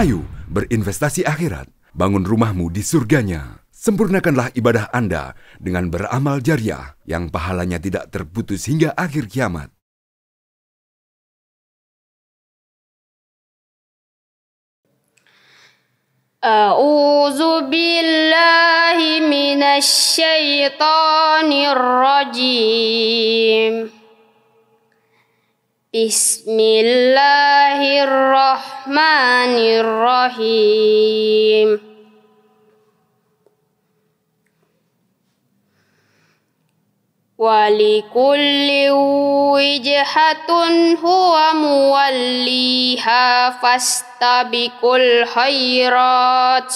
Ayo berinvestasi akhirat, bangun rumahmu di surganya. Sempurnakanlah ibadah Anda dengan beramal jariah yang pahalanya tidak terputus hingga akhir kiamat. A'udzu billahi minasy syaithanir rajim. Bismillahirrahmanirrahim. Walikulli wijhatun huwa muwalliha fastabiqul khairat.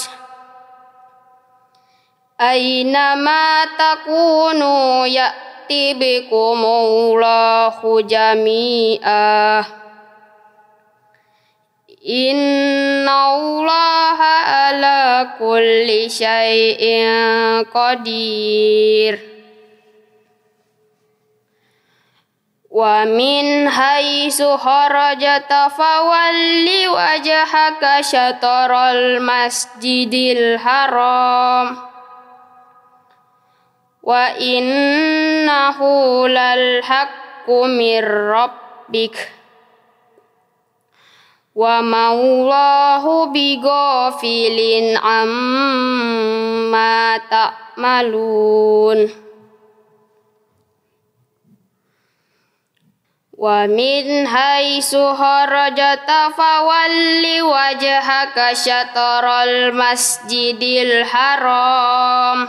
Aynama takunu ya'ti bikumullahu jami'ah. Innallaha ala kulli syai'in qadir. Wa min haitsu kharajta fawalli wajhaka syatral masjidil haram wa innahu lal haqqu mir rabbik wa maulahu bighafilin amma ta'malun. Wa min haitsu kharajta fawalli wajhaka syatral masjidil haram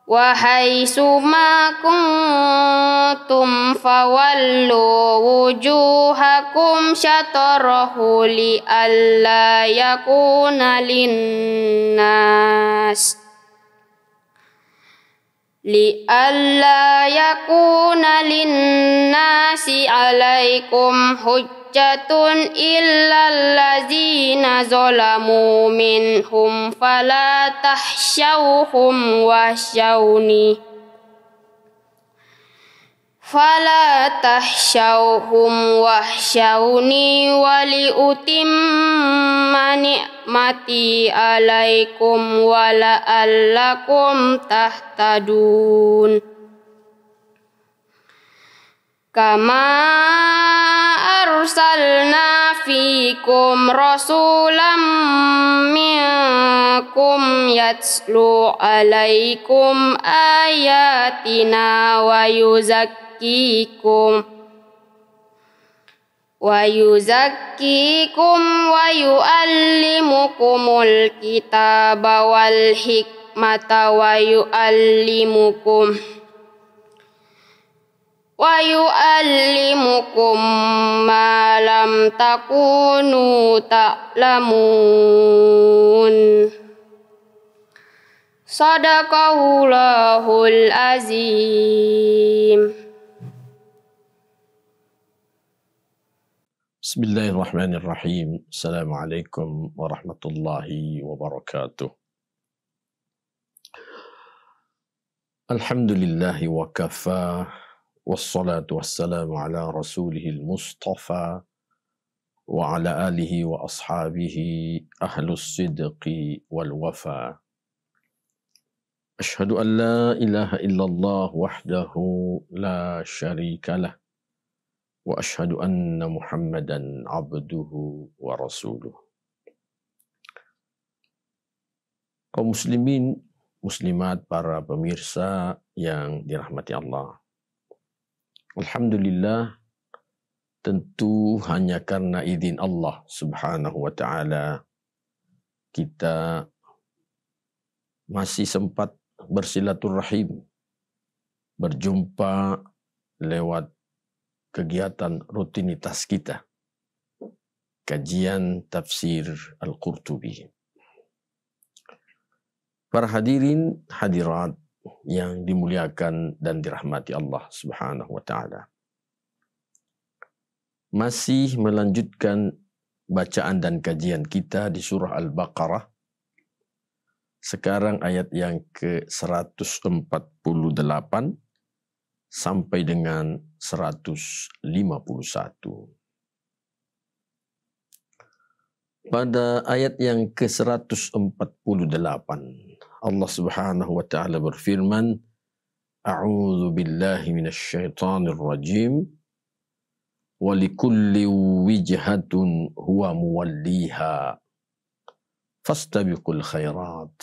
wa haitsu ma kuntum fawallu wujuhakum syatrahu li alla yakuna linnas li'alla yakuna linnasi 'alaikum hujjatun illal ladzina zalamu minhum fala tahsyauhum wasyawni wali utimma ni'mati alaikum wa la'allakum tahtadun. Kama arsalna fikum rasulam minkum yatslu alaikum ayatina wa yuzakkikum wa yu'allimukumul kitaba wal hikmata wa yu'allimukum ma lam takunu ta'lamun. Sadaqallahul azim. Bismillahirrahmanirrahim. Assalamualaikum warahmatullahi wabarakatuh. Alhamdulillahi wa kafa, wassalatu wassalamu ala rasulihil mustafa wa ala alihi wa ashabihi ahlus sidqi wal wafa. Ashhadu an la ilaha illallah wahdahu la syarika lah. Wa ashhadu anna Muhammadan abduhu wa rasuluh. Kaum muslimin, muslimat, para pemirsa yang dirahmati Allah. Alhamdulillah, tentu hanya karena izin Allah Subhanahu wa ta'ala kita masih sempat bersilaturahim, berjumpa lewat kegiatan rutinitas kita, kajian tafsir Al-Qurtubi. Para hadirin hadirat yang dimuliakan dan dirahmati Allah Subhanahu wa ta'ala, masih melanjutkan bacaan dan kajian kita di surah Al-Baqarah. Sekarang ayat yang ke-148 sampai dengan 151. Pada ayat yang ke-148 Allah Subhanahu wa taala berfirman, A'udzu billahi minasyaitonir rajim. Wa likulli wijhatun huwa muwalliha fastabiqul khairat.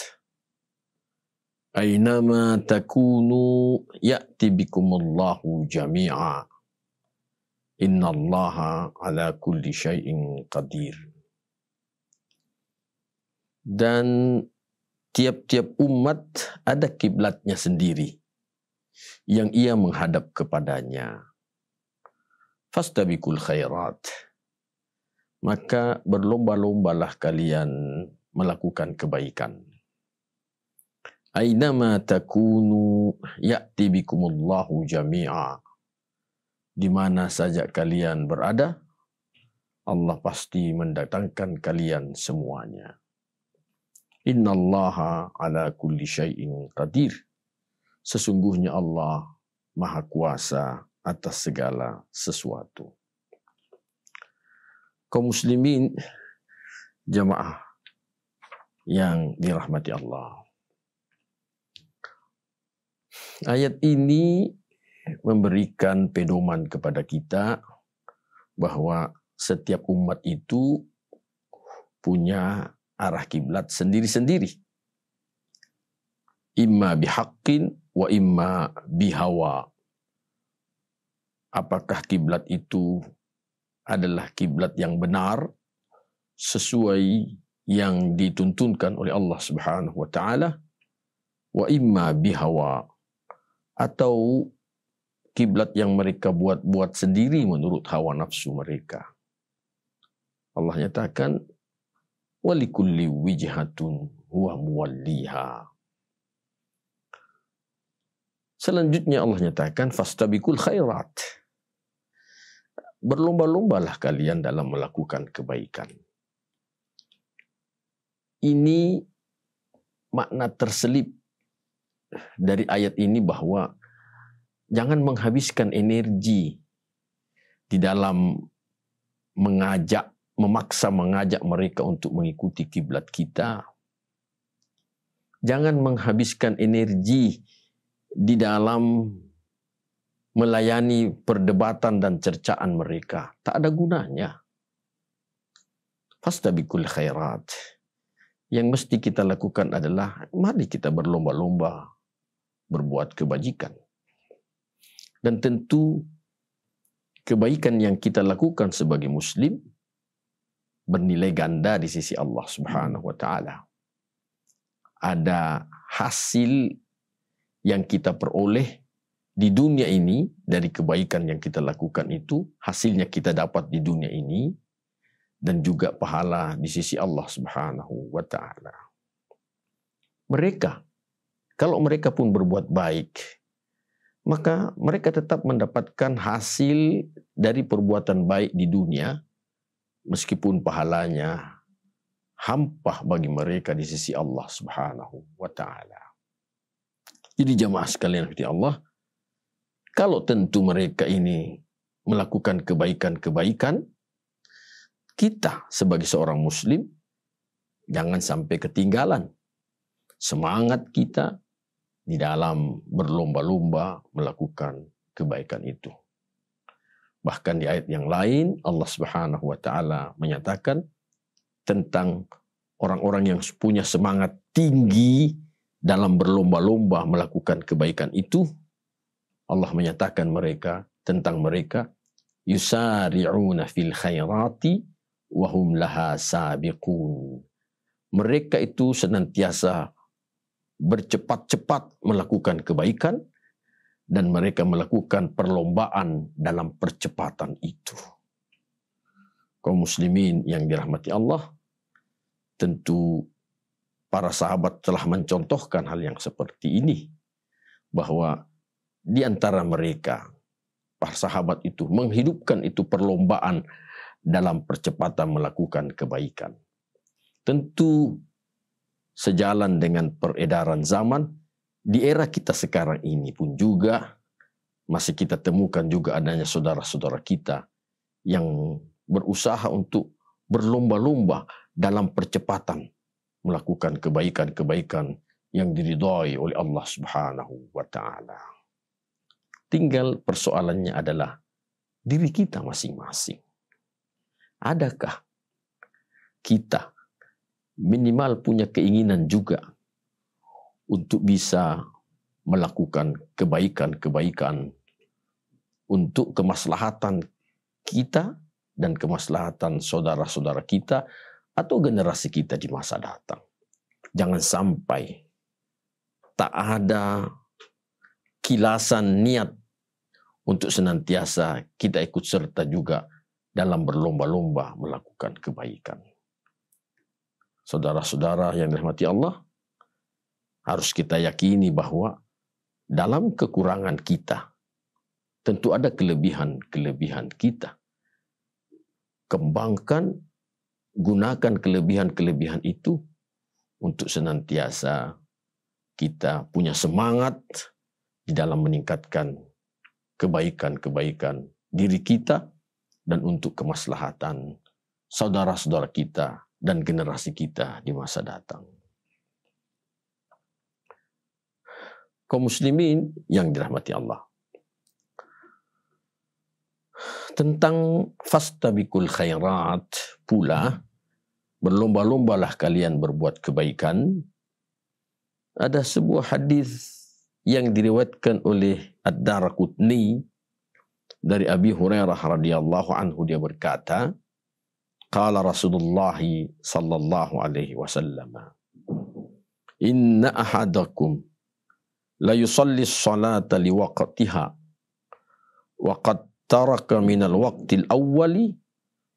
Aynama takunu ya'ti bikumullahu jami'a. Innallaha ala kulli syai'in qadir. Dan tiap-tiap umat ada kiblatnya sendiri yang ia menghadap kepadanya. Fastabiqul khairat. Maka berlomba-lombalah kalian melakukan kebaikan. Aynama takunu ya'ti bikumullahu jami'a. Di mana saja kalian berada, Allah pasti mendatangkan kalian semuanya. Innallaha ala kulli syai'in qadir. Sesungguhnya Allah Maha Kuasa atas segala sesuatu. Kaum muslimin jamaah yang dirahmati Allah. Ayat ini memberikan pedoman kepada kita bahwa setiap umat itu punya arah kiblat sendiri-sendiri. Imma bihaqqin wa imma bihawa. Apakah kiblat itu adalah kiblat yang benar sesuai yang dituntunkan oleh Allah Subhanahu wa taala, wa imma bihawa, atau kiblat yang mereka buat sendiri menurut hawa nafsu mereka. Allah nyatakan walikulli wijhatun huwa muwalliha. Selanjutnya Allah nyatakan fastabiqul khairat. Berlomba-lombalah kalian dalam melakukan kebaikan. Ini makna terselip dari ayat ini bahwa jangan menghabiskan energi di dalam memaksa mengajak mereka untuk mengikuti kiblat kita. Jangan menghabiskan energi di dalam melayani perdebatan dan cercaan mereka. Tak ada gunanya. Fastabiqul khairat. Yang mesti kita lakukan adalah mari kita berlomba-lomba berbuat kebajikan. Dan tentu kebaikan yang kita lakukan sebagai muslim bernilai ganda di sisi Allah Subhanahu wa taala. Ada hasil yang kita peroleh di dunia ini dari kebaikan yang kita lakukan itu, hasilnya kita dapat di dunia ini dan juga pahala di sisi Allah Subhanahu wa taala. Mereka, kalau mereka pun berbuat baik, maka mereka tetap mendapatkan hasil dari perbuatan baik di dunia, meskipun pahalanya hampa bagi mereka di sisi Allah Subhanahu wa taala. Jadi jamaah sekalian rahmati Allah, kalau tentu mereka ini melakukan kebaikan-kebaikan, kita sebagai seorang muslim jangan sampai ketinggalan semangat kita di dalam berlomba-lomba melakukan kebaikan itu. Bahkan di ayat yang lain Allah Subhanahu wa taala menyatakan tentang orang-orang yang punya semangat tinggi dalam berlomba-lomba melakukan kebaikan itu. Allah menyatakan tentang mereka yusari'una fil khairati wa hum laha sabiqun. Mereka itu senantiasa bercepat-cepat melakukan kebaikan dan mereka melakukan perlombaan dalam percepatan itu. Kaum muslimin yang dirahmati Allah, tentu para sahabat telah mencontohkan hal yang seperti ini, bahwa di antara mereka para sahabat itu menghidupkan itu perlombaan dalam percepatan melakukan kebaikan. Tentu sejalan dengan peredaran zaman, di era kita sekarang ini pun juga masih kita temukan juga adanya saudara-saudara kita yang berusaha untuk berlomba-lomba dalam percepatan melakukan kebaikan-kebaikan yang diridhai oleh Allah Subhanahu wa taala. Tinggal persoalannya adalah diri kita masing-masing. Adakah kita minimal punya keinginan juga untuk bisa melakukan kebaikan-kebaikan untuk kemaslahatan kita dan kemaslahatan saudara-saudara kita atau generasi kita di masa datang. Jangan sampai tak ada kilasan niat untuk senantiasa kita ikut serta juga dalam berlomba-lomba melakukan kebaikan. Saudara-saudara yang dirahmati Allah, harus kita yakini bahwa dalam kekurangan kita, tentu ada kelebihan-kelebihan kita. Kembangkan, gunakan kelebihan-kelebihan itu untuk senantiasa kita punya semangat di dalam meningkatkan kebaikan-kebaikan diri kita dan untuk kemaslahatan saudara-saudara kita dan generasi kita di masa datang. Kaum muslimin yang dirahmati Allah. Tentang fastabiqul khairat pula, berlomba-lombalah kalian berbuat kebaikan. Ada sebuah hadis yang diriwayatkan oleh Ad-Daraqutni dari Abi Hurairah radhiyallahu anhu, dia berkata, qala Rasulullah sallallahu alaihi wasallam, inna ahadakum la yusalli as-salata liwaqtiha wa qad taraka min al-waqti al-awwali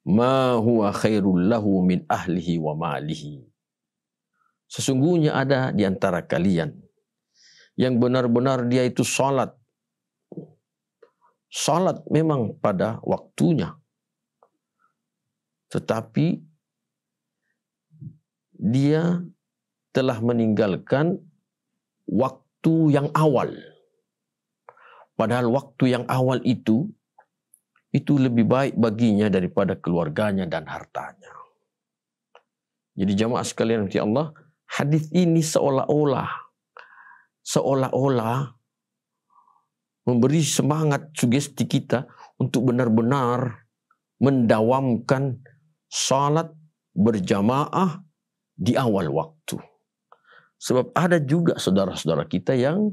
ma huwa khairul lahu min ahlihi wa malihi. Sesungguhnya ada di antara kalian yang benar-benar dia itu salat. Salat memang pada waktunya, tetapi dia telah meninggalkan waktu yang awal. Padahal waktu yang awal itu lebih baik baginya daripada keluarganya dan hartanya. Jadi jamaah sekalian ya Allah, hadis ini seolah-olah memberi semangat sugesti kita untuk benar-benar mendawamkan salat berjamaah di awal waktu. Sebab ada juga saudara-saudara kita yang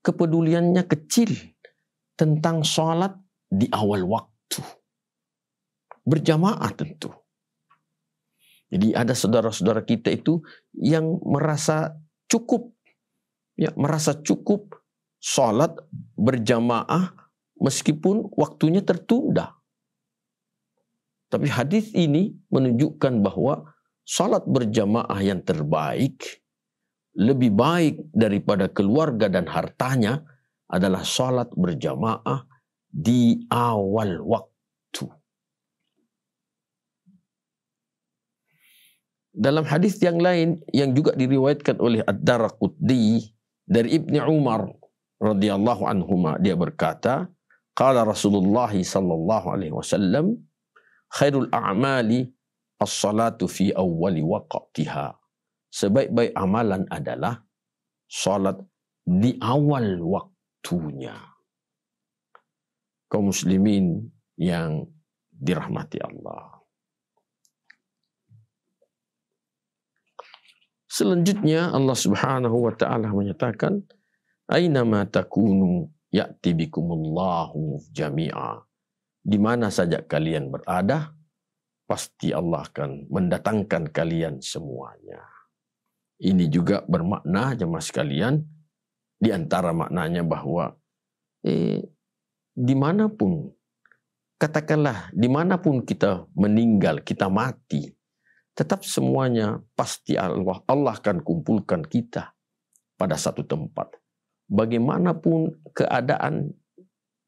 kepeduliannya kecil tentang salat di awal waktu. Berjamaah tentu. Jadi ada saudara-saudara kita itu yang merasa cukup salat berjamaah meskipun waktunya tertunda. Tapi hadis ini menunjukkan bahwa salat berjamaah yang terbaik, lebih baik daripada keluarga dan hartanya, adalah salat berjamaah di awal waktu. Dalam hadis yang lain yang juga diriwayatkan oleh Ad-Daraqutni dari Ibnu Umar radhiyallahu anhuma, dia berkata, qala Rasulullah sallallahu alaihi wasallam, khairul a'mali as-salatu fi awwali waqtiha. Sebaik-baik amalan adalah salat di awal waktunya. Kaum muslimin yang dirahmati Allah. Selanjutnya Allah Subhanahu wa taala menyatakan, ainama takunu ya'ti bikumullahu jami'a. Di mana saja kalian berada, pasti Allah akan mendatangkan kalian semuanya. Ini juga bermakna jemaah sekalian, di antara maknanya bahwa dimanapun, katakanlah dimanapun kita meninggal, kita mati, tetap semuanya pasti Allah akan kumpulkan kita pada satu tempat. Bagaimanapun keadaan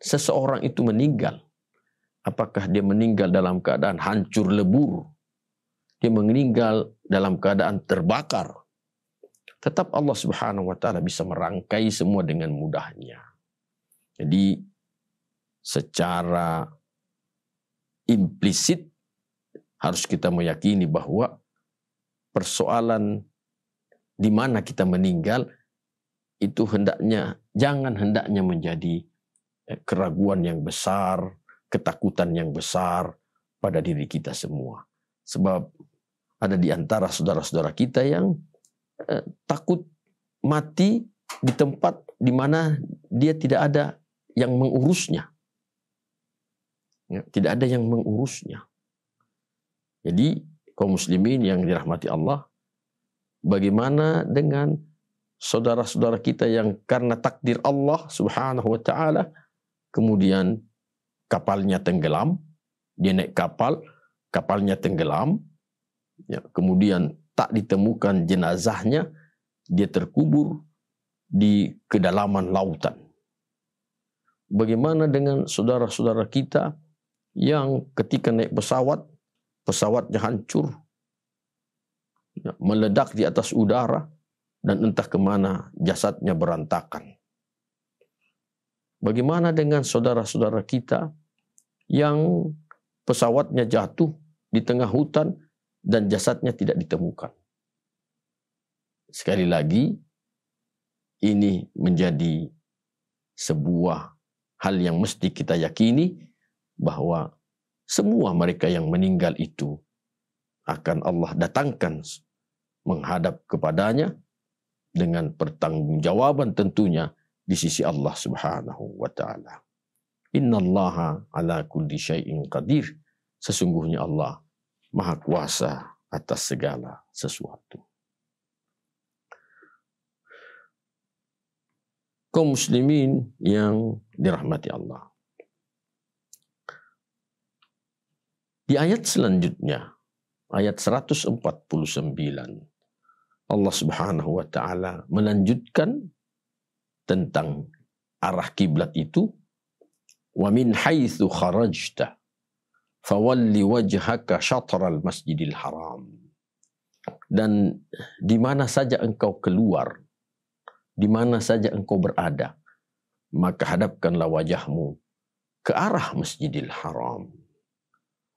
seseorang itu meninggal, apakah dia meninggal dalam keadaan hancur lebur, dia meninggal dalam keadaan terbakar, tetap Allah Subhanahu wa taala bisa merangkai semua dengan mudahnya. Jadi secara implisit harus kita meyakini bahwa persoalan di mana kita meninggal itu jangan hendaknya menjadi keraguan yang besar, ketakutan yang besar pada diri kita semua. Sebab ada di antara saudara-saudara kita yang takut mati di tempat di mana dia tidak ada yang mengurusnya. Ya, tidak ada yang mengurusnya. Jadi kaum muslimin yang dirahmati Allah, bagaimana dengan saudara-saudara kita yang karena takdir Allah Subhanahu wa taala kemudian kapalnya tenggelam, dia naik kapal, kapalnya tenggelam, ya, kemudian tak ditemukan jenazahnya, dia terkubur di kedalaman lautan. Bagaimana dengan saudara-saudara kita yang ketika naik pesawat, pesawatnya hancur, ya, meledak di atas udara, dan entah kemana jasadnya berantakan. Bagaimana dengan saudara-saudara kita yang pesawatnya jatuh di tengah hutan dan jasadnya tidak ditemukan? Sekali lagi, ini menjadi sebuah hal yang mesti kita yakini bahwa semua mereka yang meninggal itu akan Allah datangkan menghadap kepadanya dengan pertanggungjawaban tentunya di sisi Allah Subhanahu wa taala. Innallaha ala kulli syai'in qadir. Sesungguhnya Allah Maha Kuasa atas segala sesuatu. Kaum muslimin yang dirahmati Allah. Di ayat selanjutnya, ayat 149, Allah Subhanahu wa taala melanjutkan tentang arah kiblat itu, wa min haitsu kharajta fawalli wajhaka syatral masjidil haram. Dan di mana saja engkau keluar, di mana saja engkau berada, maka hadapkanlah wajahmu ke arah Masjidil Haram.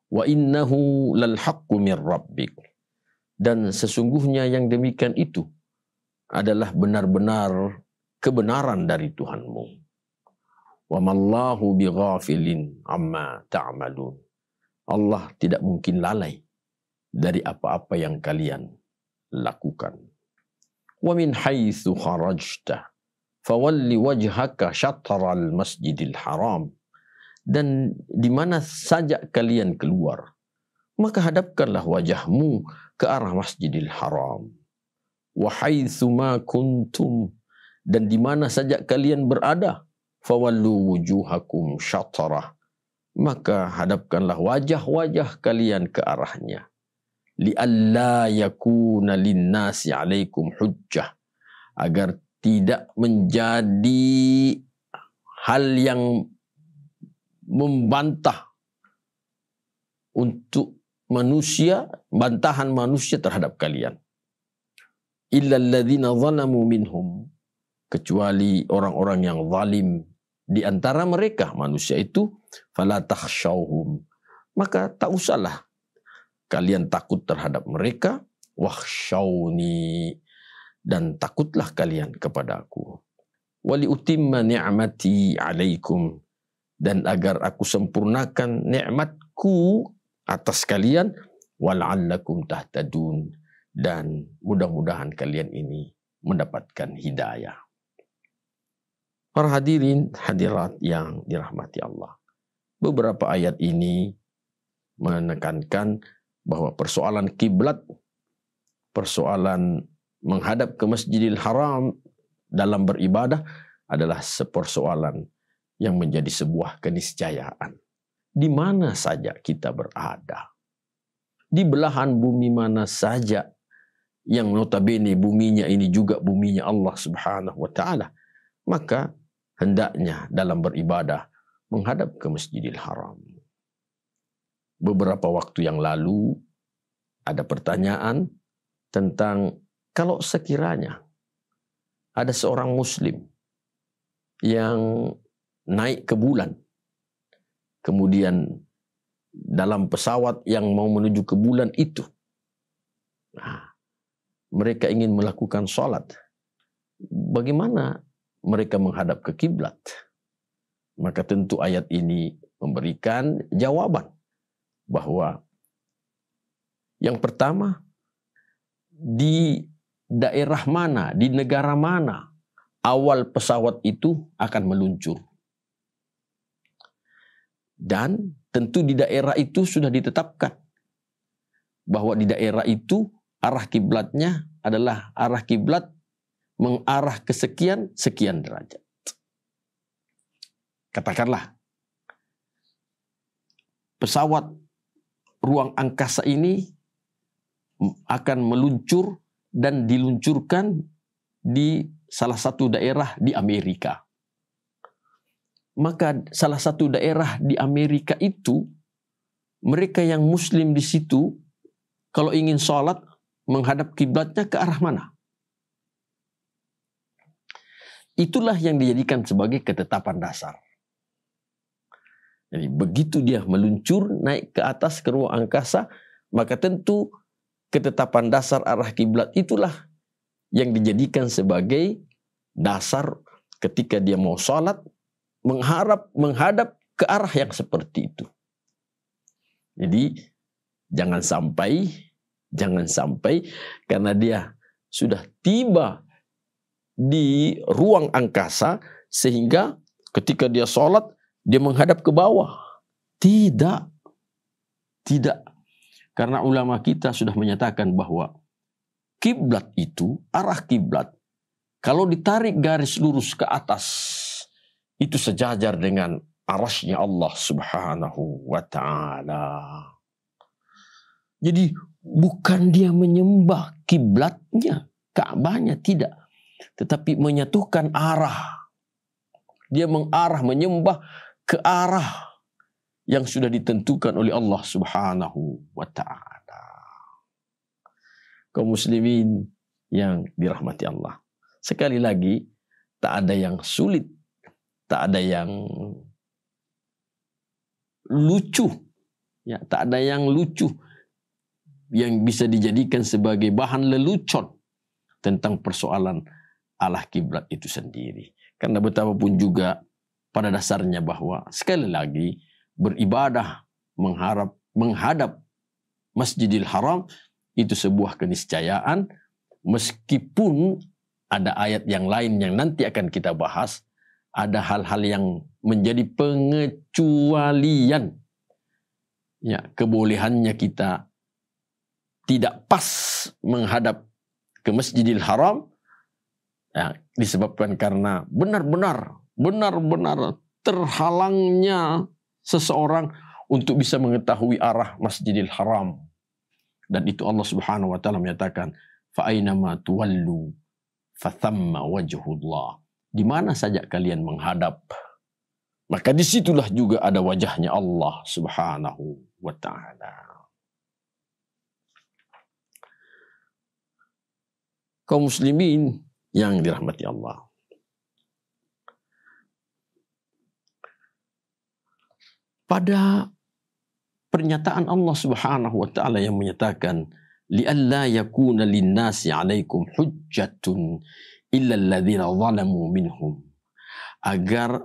Wa innahu lal haqqu min rabbik. Dan sesungguhnya yang demikian itu adalah benar-benar kebenaran dari Tuhanmu. Wa mallahu bighafilin amma ta'malun. Allah tidak mungkin lalai dari apa-apa yang kalian lakukan. Wa min haitsu kharajta fawalli wajhaka syatral masjidil haram. Dan di mana saja kalian keluar, maka hadapkanlah wajahmu ke arah Masjidil Haram. Wa haitsu ma kuntum, dan di mana saja kalian berada, fawallu wujuhakum syatrah, maka hadapkanlah wajah-wajah kalian ke arahnya. Li'alla yakuna linnasi 'alaikum hujjah, agar tidak menjadi hal yang membantah untuk manusia, bantahan manusia terhadap kalian. Illal ladzina zalamu minhum, kecuali orang-orang yang zalim di antara mereka manusia itu, fala takhshawhum, maka tak usahlah kalian takut terhadap mereka, wakhshawni, dan takutlah kalian kepadaku. Wali utimma ni'mati 'alaikum, dan agar aku sempurnakan nikmatku atas kalian, wal'allakum tahtadun, dan mudah-mudahan kalian ini mendapatkan hidayah. Para hadirin hadirat yang dirahmati Allah, beberapa ayat ini menekankan bahwa persoalan kiblat, persoalan menghadap ke Masjidil Haram dalam beribadah adalah sepersoalan yang menjadi sebuah keniscayaan. Di mana saja kita berada, di belahan bumi mana saja, yang notabene buminya ini juga buminya Allah Subhanahu wa taala, maka hendaknya dalam beribadah menghadap ke Masjidil Haram. Beberapa waktu yang lalu ada pertanyaan tentang kalau sekiranya ada seorang muslim yang naik ke bulan, kemudian dalam pesawat yang mau menuju ke bulan itu. Nah, mereka ingin melakukan sholat. Bagaimana mereka menghadap ke kiblat? Maka tentu ayat ini memberikan jawaban bahwa yang pertama, di daerah mana, di negara mana awal pesawat itu akan meluncur. Dan tentu di daerah itu sudah ditetapkan bahwa di daerah itu arah kiblatnya adalah arah kiblat mengarah ke sekian derajat. Katakanlah pesawat ruang angkasa ini akan meluncur dan diluncurkan di salah satu daerah di Amerika. Maka salah satu daerah di Amerika itu, mereka yang muslim di situ, kalau ingin sholat, menghadap kiblatnya ke arah mana? Itulah yang dijadikan sebagai ketetapan dasar. Jadi begitu dia meluncur naik ke atas ke ruang angkasa, maka tentu ketetapan dasar arah kiblat itulah yang dijadikan sebagai dasar ketika dia mau sholat, menghadap ke arah yang seperti itu. Jadi jangan sampai karena dia sudah tiba di ruang angkasa sehingga ketika dia sholat dia menghadap ke bawah. Tidak. Karena ulama kita sudah menyatakan bahwa kiblat itu, arah kiblat, kalau ditarik garis lurus ke atas, itu sejajar dengan arasnya Allah Subhanahu wa ta'ala. Jadi bukan dia menyembah kiblatnya, Ka'bahnya, tidak. Tetapi menyatukan arah. Dia menyembah ke arah yang sudah ditentukan oleh Allah Subhanahu wa ta'ala. Kaum muslimin yang dirahmati Allah. Sekali lagi, tak ada yang sulit, tak ada yang lucu, ya, tak ada yang lucu yang bisa dijadikan sebagai bahan lelucon tentang persoalan arah kiblat itu sendiri. Karena betapapun juga pada dasarnya bahwa sekali lagi beribadah menghadap Masjidil Haram itu sebuah keniscayaan, meskipun ada ayat yang lain yang nanti akan kita bahas, ada hal-hal yang menjadi pengecualian. Ya, kebolehannya kita tidak pas menghadap ke Masjidil Haram, ya, disebabkan karena benar-benar terhalangnya seseorang untuk bisa mengetahui arah Masjidil Haram. Dan itu Allah Subhanahu wa ta'ala menyatakan, fa'ainama tuwallu fathamma wajhullah. Di mana saja kalian menghadap, maka disitulah juga ada wajahnya Allah Subhanahu wa ta'ala. Kaum muslimin yang dirahmati Allah. Pada pernyataan Allah Subhanahu wa ta'ala yang menyatakan, li'alla yakuna linnasi 'alaikum hujjatun illa alladhina zalamu minhum, agar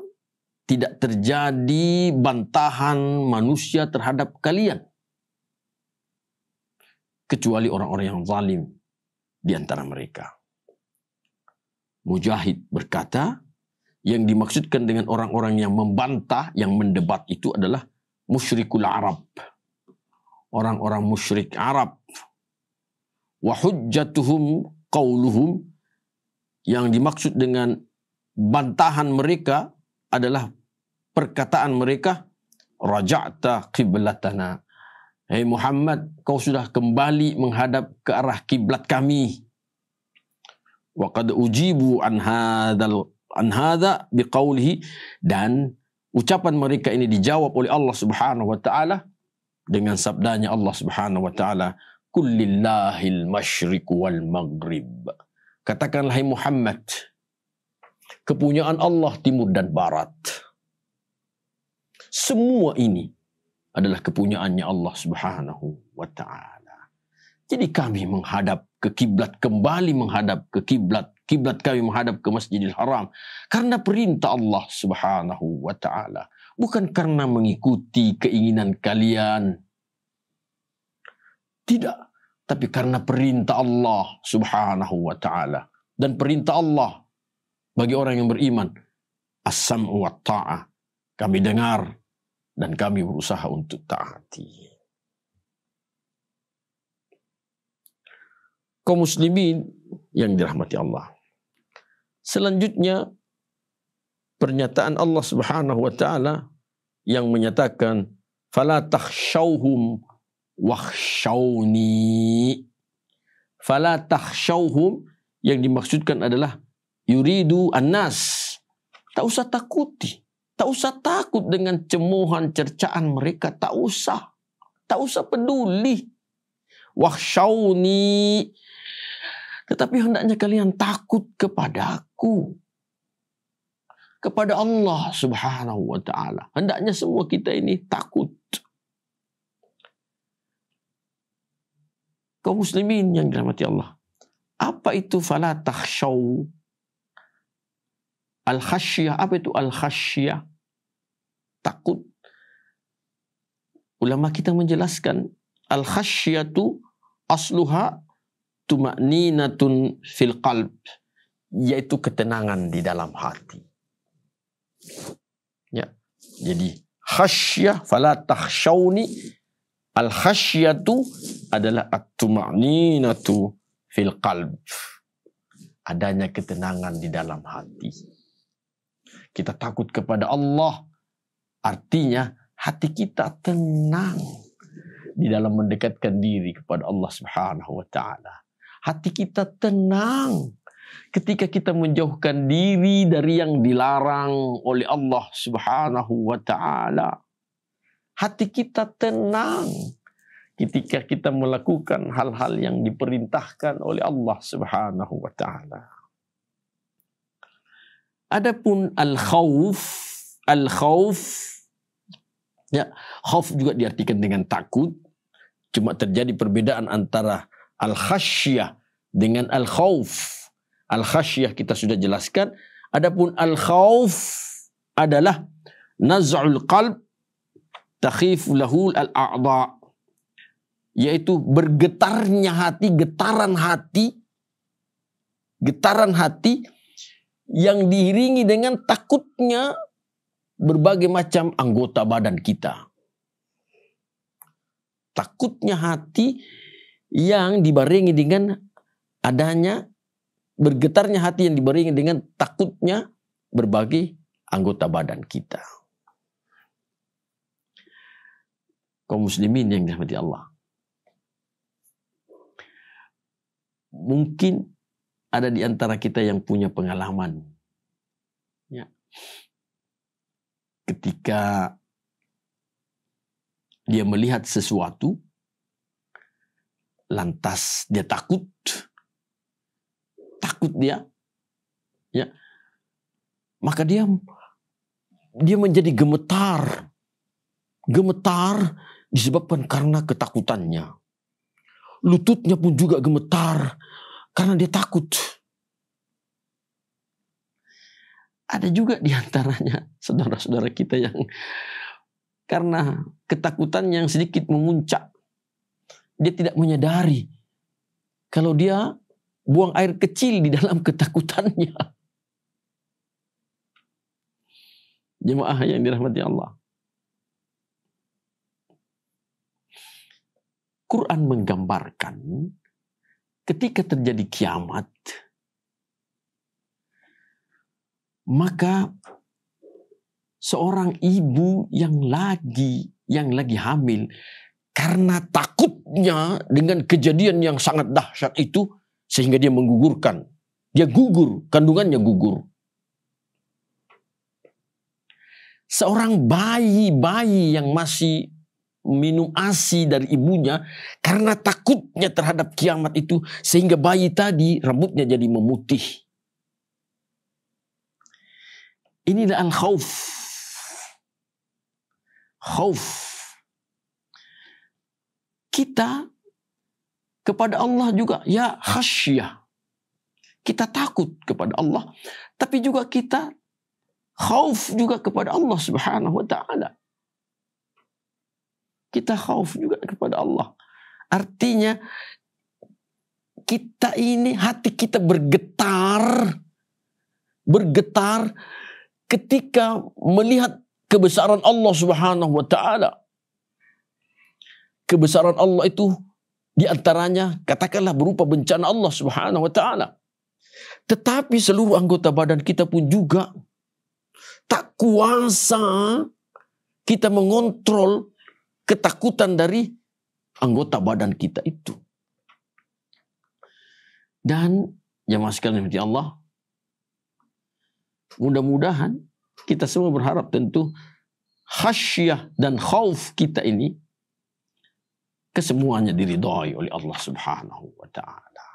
tidak terjadi bantahan manusia terhadap kalian kecuali orang-orang yang zalim di antara mereka. Mujahid berkata, yang dimaksudkan dengan orang-orang yang membantah, yang mendebat itu adalah musyrikul Arab. Orang-orang musyrik Arab. Wa hujjatuhum qauluhum, yang dimaksud dengan bantahan mereka adalah perkataan mereka, raja'ta qiblatana. Hei Muhammad, kau sudah kembali menghadap ke arah kiblat kami. Wa qad ujibu an hadza biqaulihi, dan ucapan mereka ini dijawab oleh Allah Subhanahu wa ta'ala dengan sabdanya Allah Subhanahu wa ta'ala, kullillahil masyriq wal maghrib. Katakanlah hai Muhammad, kepunyaan Allah timur dan barat. Semua ini adalah kepunyaannya Allah Subhanahu wa ta'ala. Jadi kami menghadap ke kiblat, kembali menghadap ke kiblat. Kiblat kami menghadap ke Masjidil Haram karena perintah Allah Subhanahu wa ta'ala. Bukan karena mengikuti keinginan kalian. Tidak. Tapi karena perintah Allah Subhanahu wa ta'ala. Dan perintah Allah bagi orang yang beriman. As-sam'u wa ta'ah. Kami dengar dan kami berusaha untuk taati. Kaum muslimin yang dirahmati Allah. Selanjutnya pernyataan Allah Subhanahu wa ta'ala yang menyatakan fala takhshawhum wakhshawni. Fala takhshawhum yang dimaksudkan adalah yuridu annas. Tak usah takuti. Tak usah takut dengan cemohan cercaan mereka. Tak usah. Tak usah peduli. Wakhshawni. Tetapi hendaknya kalian takut kepadaku. Kepada Allah Subhanahu wa ta'ala. Hendaknya semua kita ini takut. Kaum muslimin yang dirahmati Allah. Apa itu fala takhshaw? Al-khasyah. Apa itu al-khasyah? Takut. Ulama kita menjelaskan al-khasyatu asluha tuma'ninatun fil qalb, yaitu ketenangan di dalam hati. Ya. Jadi khasyah fala takhshawni, al khasyatu adalah at-tuma'ninatu fil qalb. Adanya ketenangan di dalam hati. Kita takut kepada Allah, artinya hati kita tenang di dalam mendekatkan diri kepada Allah Subhanahu wa ta'ala. Hati kita tenang ketika kita menjauhkan diri dari yang dilarang oleh Allah Subhanahu wa ta'ala. Hati kita tenang ketika kita melakukan hal-hal yang diperintahkan oleh Allah Subhanahu wa ta'ala. Adapun al-khawf, ya, khauf juga diartikan dengan takut. Cuma terjadi perbedaan antara al-khasyah dengan al-khawf. Al-khasyah kita sudah jelaskan. Adapun al-khawf adalah naz'ul qalb takhifu lahu al-a'dha, yaitu bergetarnya hati, getaran hati yang diiringi dengan takutnya berbagai macam anggota badan kita. Takutnya hati yang dibarengi dengan adanya, bergetarnya hati yang dibarengi dengan takutnya berbagai anggota badan kita. Kaum muslimin yang dirahmati Allah. Mungkin ada di antara kita yang punya pengalaman. Ya. Ketika dia melihat sesuatu, lantas dia takut dia, ya, maka dia menjadi gemetar disebabkan karena ketakutannya. Lututnya pun juga gemetar karena dia takut. Ada juga di antaranya saudara-saudara kita yang karena ketakutan yang sedikit memuncak, dia tidak menyadari kalau dia buang air kecil di dalam ketakutannya. Jemaah yang dirahmati Allah. Quran menggambarkan ketika terjadi kiamat, maka seorang ibu yang lagi hamil, karena takutnya dengan kejadian yang sangat dahsyat itu, sehingga dia menggugurkan. Dia gugur, kandungannya gugur. Seorang bayi yang masih minum ASI dari ibunya, karena takutnya terhadap kiamat itu, sehingga bayi tadi rambutnya jadi memutih. Inilah al-khawf. Khauf. kita kepada Allah juga ya khasyah. Kita takut kepada Allah, tapi juga kita khauf juga kepada Allah Subhanahu wa taala. Kita khauf juga kepada Allah. Artinya kita ini, hati kita bergetar ketika melihat kebesaran Allah Subhanahu wa taala. Kebesaran Allah itu di antaranya katakanlah berupa bencana Allah Subhanahu wa taala. Tetapi seluruh anggota badan kita pun juga tak kuasa kita mengontrol ketakutan dari anggota badan kita itu. Dan jemaah sekalian rahmati Allah, mudah-mudahan kita semua berharap tentu khasyah dan khauf kita ini kesemuanya diridhai oleh Allah Subhanahu wa taala.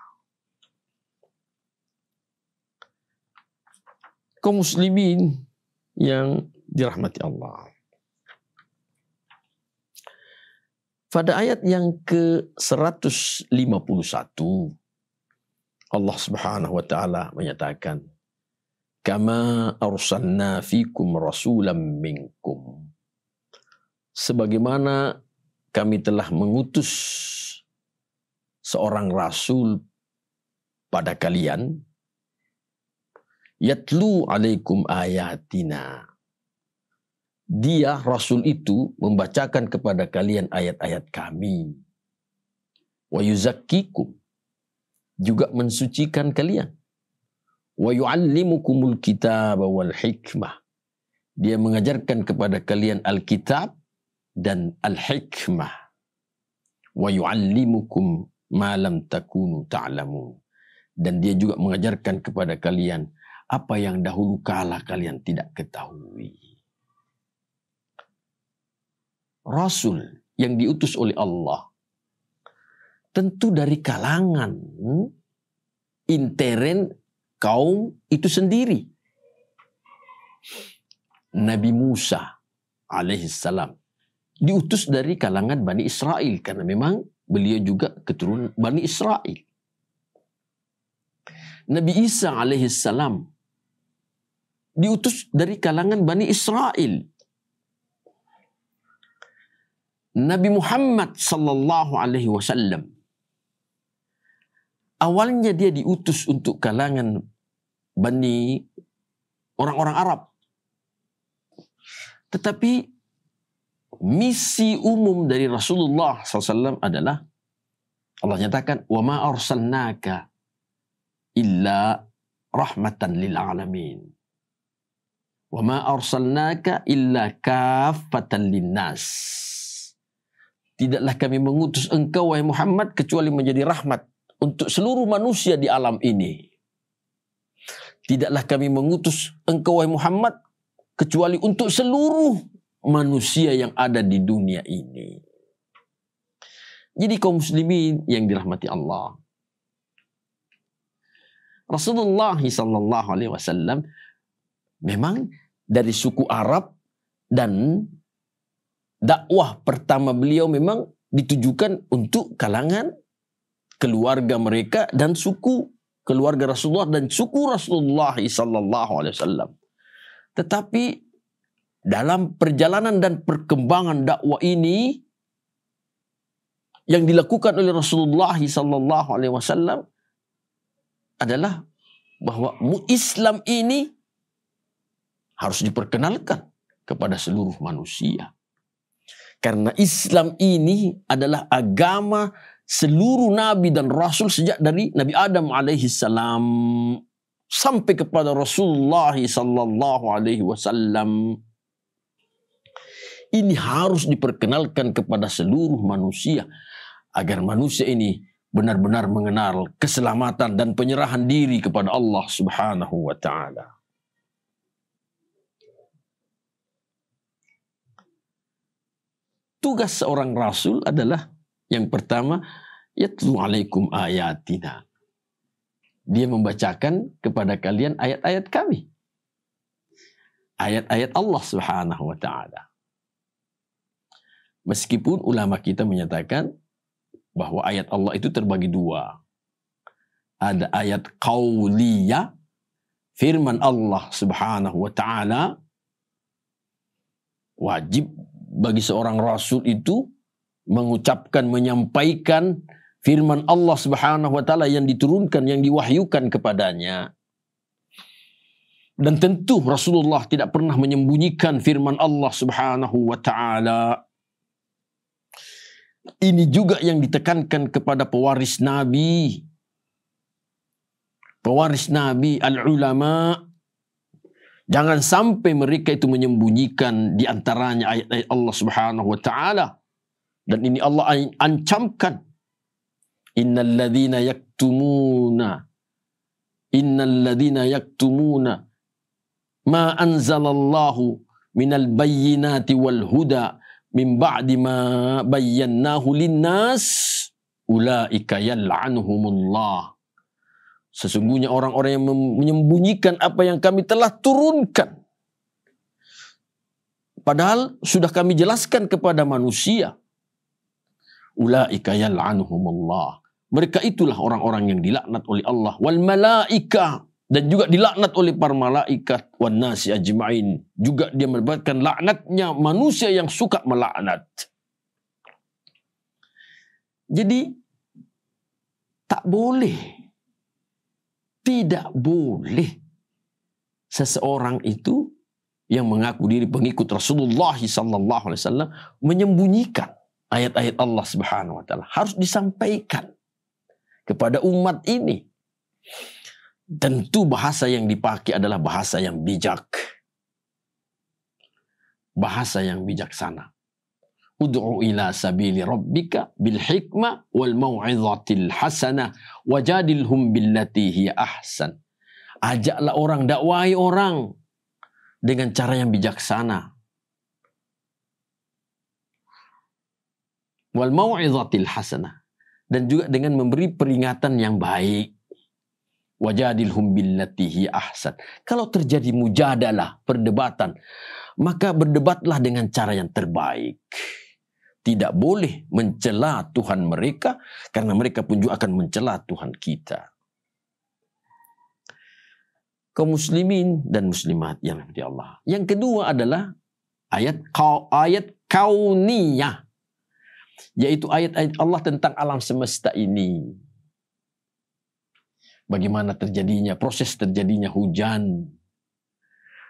Kaum muslimin yang dirahmati Allah. Pada ayat yang ke-151 Allah Subhanahu wa taala menyatakan, "Kama arsalna fikum rasulan minkum." Sebagaimana kami telah mengutus seorang rasul pada kalian, yatlu alaikum ayatina. Dia, rasul itu, membacakan kepada kalian ayat-ayat kami. Wa yuzakkikum. Juga mensucikan kalian. Wa yu'allimukumul kitab wal hikmah. Dia mengajarkan kepada kalian Alkitab dan Al-Hikmah. Wa yu'allimukum ma lam takunu ta'lamun. Dan dia juga mengajarkan kepada kalian apa yang dahulu kala kalian tidak ketahui. Rasul yang diutus oleh Allah tentu dari kalangan intern kaum itu sendiri. Nabi Musa alaihissalam diutus dari kalangan Bani Israel karena memang beliau juga keturunan Bani Israel. Nabi Isa alaihissalam diutus dari kalangan Bani Israel. Nabi Muhammad sallallahu alaihi wasallam awalnya dia diutus untuk kalangan Bani orang-orang Arab. Tetapi misi umum dari Rasulullah SAW adalah Allah nyatakan, "Wa ma arsalnaka illa rahmatan lil alamin. Wa ma arsalnaka illa kaffatan linnas." Tidaklah kami mengutus engkau, wahai Muhammad, kecuali menjadi rahmat untuk seluruh manusia di alam ini. Tidaklah kami mengutus engkau, wahai Muhammad, kecuali untuk seluruh manusia yang ada di dunia ini. Jadi kaum muslimin yang dirahmati Allah, Rasulullah sallallahu alaihi wasallam memang dari suku Arab, dan dakwah pertama beliau memang ditujukan untuk kalangan keluarga mereka dan suku keluarga Rasulullah dan suku Rasulullah sallallahu alaihi wasallam. Tetapi dalam perjalanan dan perkembangan dakwah ini yang dilakukan oleh Rasulullah sallallahu alaihi wasallam adalah bahwa Islam ini harus diperkenalkan kepada seluruh manusia. Karena Islam ini adalah agama seluruh nabi dan rasul sejak dari Nabi Adam alaihi salam sampai kepada Rasulullah sallallahu alaihi wasallam. Ini harus diperkenalkan kepada seluruh manusia agar manusia ini benar-benar mengenal keselamatan dan penyerahan diri kepada Allah Subhanahu wa taala. Tugas seorang rasul adalah yang pertama, yatlu alaikum ayatina. Dia membacakan kepada kalian ayat-ayat kami. Ayat-ayat Allah Subhanahu wa taala. Meskipun ulama kita menyatakan bahwa ayat Allah itu terbagi dua. Ada ayat qauliyah, firman Allah Subhanahu wa taala, wajib bagi seorang rasul itu mengucapkan, menyampaikan firman Allah Subhanahu wa taala yang diturunkan, yang diwahyukan kepadanya. Dan tentu Rasulullah tidak pernah menyembunyikan firman Allah Subhanahu wa taala. Ini juga yang ditekankan kepada pewaris Nabi. Pewaris Nabi, al-ulama, jangan sampai mereka itu menyembunyikan di antaranya ayat-ayat Allah Subhanahu wa taala. Dan ini Allah ancamkan. Innal ladzina yaktumuna ma anzalallahu minal bayyinati wal huda min ba'di ma bayyannahu linnas ulaika yal'anuhumullah. Sesungguhnya orang-orang yang menyembunyikan apa yang kami telah turunkan, padahal sudah kami jelaskan kepada manusia. Ulaika yal'anuhumullah. Mereka itulah orang-orang yang dilaknat oleh Allah. Wal malaika. Dan juga dilaknat oleh para malaikat. Wan nasi ajma'in. Juga dia mendapatkan laknatnya manusia yang suka melaknat. Jadi, tak boleh. Tidak boleh seseorang itu yang mengaku diri pengikut Rasulullah sallallahu alaihi wasallam menyembunyikan ayat-ayat Allah Subhanahu wa taala. Harus disampaikan kepada umat ini. Tentu bahasa yang dipakai adalah bahasa yang bijak. Bahasa yang bijaksana. Ud'u ila sabili rabbika bil hikmah wal mau'izatil hasanah wajadilhum billati hiya ahsan. Ajaklah orang, dakwahi orang dengan cara yang bijaksana. Wal mau'izatil hasanah, dan juga dengan memberi peringatan yang baik. Wajadilhum billati hiya ahsan. Kalau terjadi mujadalah, perdebatan, maka berdebatlah dengan cara yang terbaik. Tidak boleh mencela Tuhan mereka, karena mereka pun juga akan mencela Tuhan kita. Kaum muslimin dan muslimat yang dirahmati Allah. Yang kedua adalah ayat kauniyah, yaitu ayat-ayat Allah tentang alam semesta ini. Bagaimana terjadinya, proses terjadinya hujan.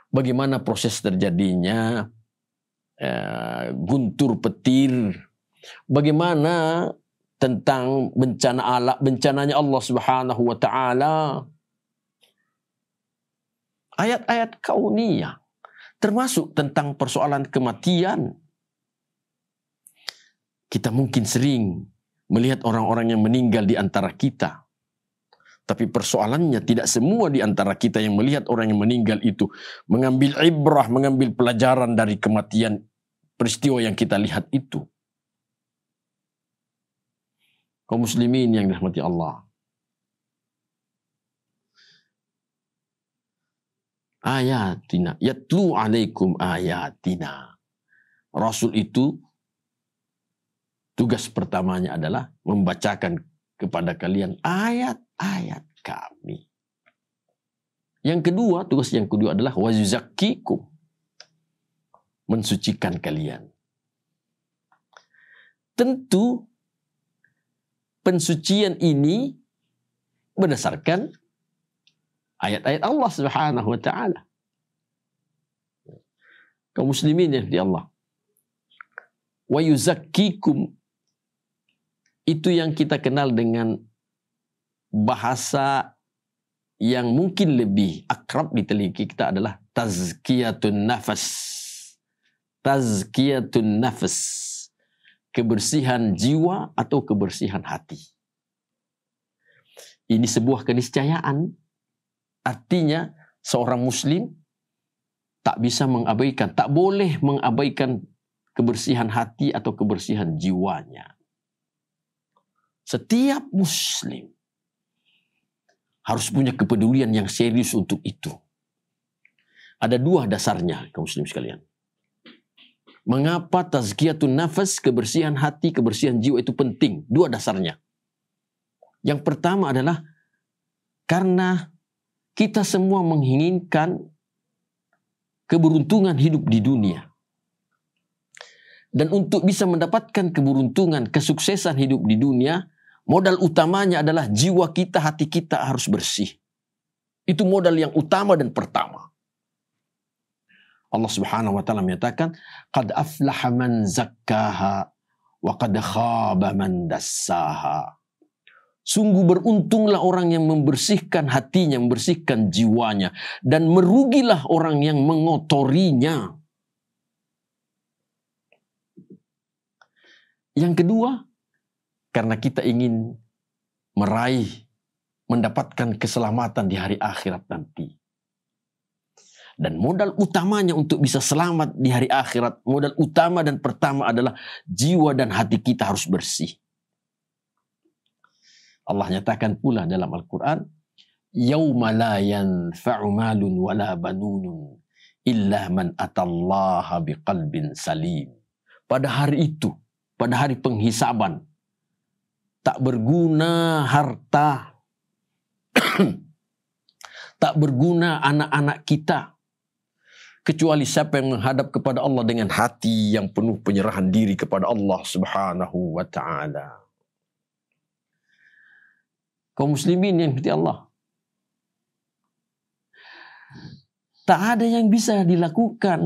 Bagaimana proses terjadinya guntur petir. Bagaimana tentang bencananya Allah Subhanahu wa taala. Ayat-ayat kauniyah termasuk tentang persoalan kematian. Kita mungkin sering melihat orang-orang yang meninggal di antara kita. Tapi persoalannya tidak semua di antara kita yang melihat orang yang meninggal itu mengambil ibrah, mengambil pelajaran dari kematian peristiwa yang kita lihat itu. Kaum muslimin yang dirahmati Allah. Ayatina, yatlu alaikum ayatina. Rasul itu tugas pertamanya adalah membacakan kepada kalian ayat-ayat kami. Yang kedua, tugas yang kedua adalah wazakkikum, mensucikan kalian. Tentu pensucian ini berdasarkan ayat-ayat Allah Subhanahu wa taala. Kaum muslimin yang di Allah. Wa yuzakkikum, itu yang kita kenal dengan bahasa yang mungkin lebih akrab di telinga kita adalah tazkiyatun nafas. Tazkiyatun nafas. Kebersihan jiwa atau kebersihan hati. Ini sebuah keniscayaan. Artinya seorang muslim tak bisa mengabaikan, tak boleh mengabaikan kebersihan hati atau kebersihan jiwanya. Setiap muslim harus punya kepedulian yang serius untuk itu. Ada dua dasarnya, kaum muslim sekalian. Mengapa tazkiyatun nafas, kebersihan hati, kebersihan jiwa itu penting? Dua dasarnya. Yang pertama adalah karena kita semua menginginkan keberuntungan hidup di dunia. Dan untuk bisa mendapatkan keberuntungan, kesuksesan hidup di dunia, modal utamanya adalah jiwa kita, hati kita harus bersih. Itu modal yang utama dan pertama. Allah Subhanahu wa taala menyatakan, "Qad aflaha man zakkaha wa qad khaba man dassaha." Sungguh beruntunglah orang yang membersihkan hatinya, membersihkan jiwanya, dan merugilah orang yang mengotorinya. Yang kedua, karena kita ingin mendapatkan keselamatan di hari akhirat nanti. Dan modal utamanya untuk bisa selamat di hari akhirat, modal utama dan pertama adalah jiwa dan hati kita harus bersih. Allah nyatakan pula dalam Al-Quran, "Yawma la yanfa'u malun wala banunun illa man atallaha biqalbin salim." Pada hari itu, pada hari penghisaban, tak berguna harta, tak berguna anak-anak kita, kecuali siapa yang menghadap kepada Allah dengan hati yang penuh penyerahan diri kepada Allah Subhanahu wa ta'ala. Kaum muslimin yang dirahmati Allah, tak ada yang bisa dilakukan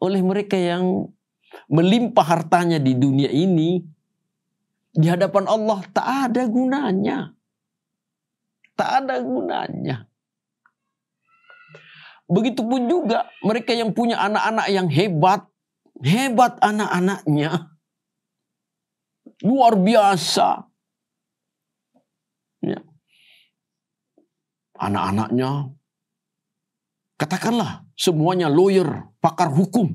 oleh mereka yang melimpah hartanya di dunia ini. Di hadapan Allah tak ada gunanya. Tak ada gunanya. Begitupun juga mereka yang punya anak-anak yang hebat. Hebat anak-anaknya. Luar biasa. Ya. Anak-anaknya, katakanlah semuanya lawyer, pakar hukum.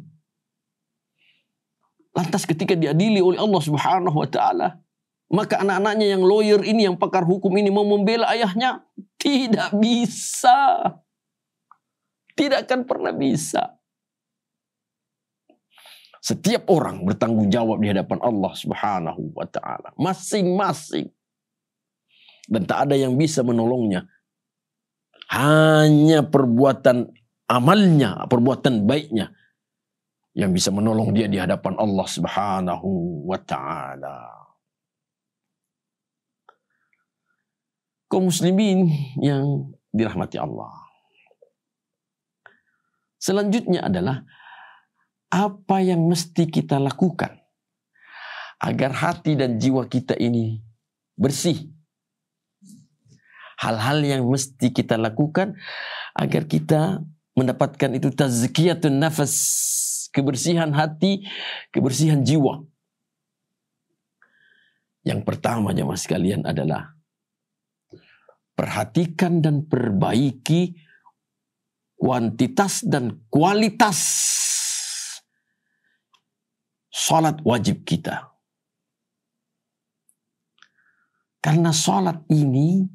Lantas ketika diadili oleh Allah Subhanahu wa ta'ala, maka anak-anaknya yang lawyer ini, yang pakar hukum ini mau membela ayahnya, tidak bisa. Tidak akan pernah bisa. Setiap orang bertanggung jawab di hadapan Allah Subhanahu wa ta'ala. Masing-masing. Dan tak ada yang bisa menolongnya. Hanya perbuatan amalnya, perbuatan baiknya, yang bisa menolong dia di hadapan Allah Subhanahu wa ta'ala. Kaum muslimin yang dirahmati Allah. Selanjutnya adalah apa yang mesti kita lakukan agar hati dan jiwa kita ini bersih. Hal-hal yang mesti kita lakukan agar kita mendapatkan itu tazkiyatun nafas, kebersihan hati, kebersihan jiwa. Yang pertama jemaah sekalian adalah perhatikan dan perbaiki kuantitas dan kualitas salat wajib kita. Karena salat ini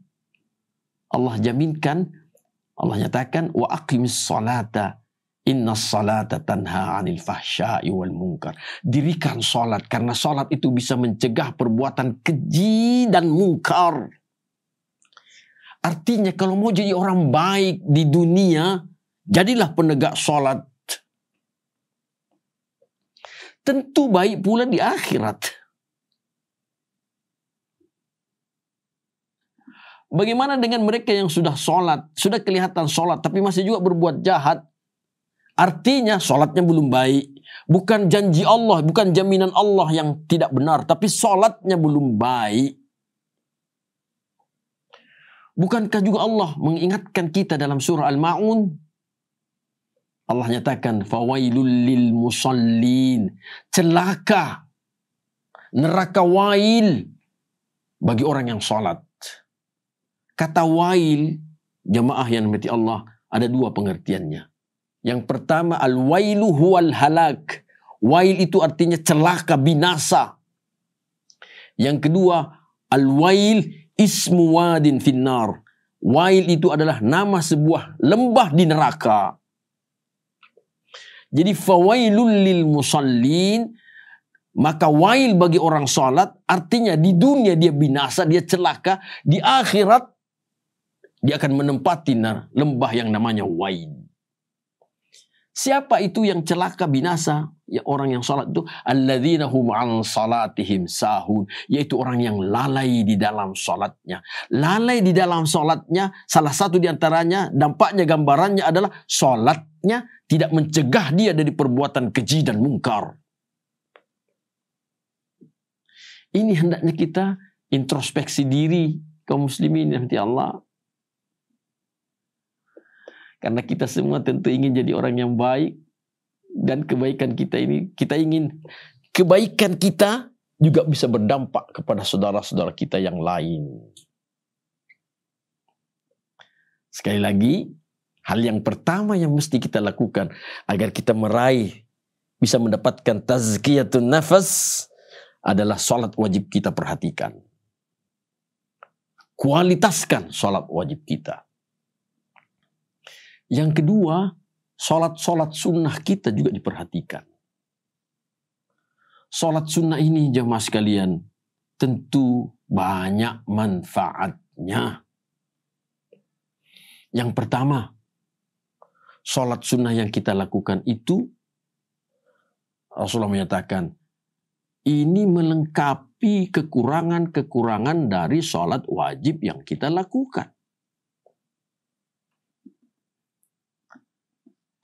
Allah jaminkan, Allah nyatakan, wa aqimis salata innas salata tanha 'anil fahsya'i wal munkar. Dirikan salat karena salat itu bisa mencegah perbuatan keji dan mungkar. Artinya kalau mau jadi orang baik di dunia, jadilah penegak salat. Tentu baik pula di akhirat. Bagaimana dengan mereka yang sudah sholat, sudah kelihatan sholat, tapi masih juga berbuat jahat? Artinya sholatnya belum baik. Bukan janji Allah, bukan jaminan Allah yang tidak benar, tapi sholatnya belum baik. Bukankah juga Allah mengingatkan kita dalam surah Al-Ma'un? Allah nyatakan, fawailul lil musallin. Celaka, neraka wail bagi orang yang sholat. Kata wail, jemaah yang dirahmati Allah, ada dua pengertiannya. Yang pertama, al-wailu huwal halak. Wail itu artinya celaka, binasa. Yang kedua, al-wail ismu wadin finnar. Wail itu adalah nama sebuah lembah di neraka. Jadi fawailul lil musallin, maka wail bagi orang salat, artinya di dunia dia binasa, dia celaka, di akhirat dia akan menempati lembah yang namanya wail. Siapa itu yang celaka binasa? Ya, orang yang salat itu alladzina hum an salatihim sahun, yaitu orang yang lalai di dalam salatnya. Lalai di dalam salatnya, salah satu di antaranya dampaknya, gambarannya adalah salatnya tidak mencegah dia dari perbuatan keji dan mungkar. Ini hendaknya kita introspeksi diri kaum muslimin yang Allah. Karena kita semua tentu ingin jadi orang yang baik. Dan kebaikan kita ini, kita ingin kebaikan kita juga bisa berdampak kepada saudara-saudara kita yang lain. Sekali lagi, hal yang pertama yang mesti kita lakukan agar kita meraih, bisa mendapatkan tazkiyatun nafas, adalah salat wajib kita perhatikan. Kualitaskan salat wajib kita. Yang kedua, salat-salat sunnah kita juga diperhatikan. Salat sunnah ini jemaah sekalian tentu banyak manfaatnya. Yang pertama, salat sunnah yang kita lakukan itu, Rasulullah menyatakan, ini melengkapi kekurangan-kekurangan dari salat wajib yang kita lakukan.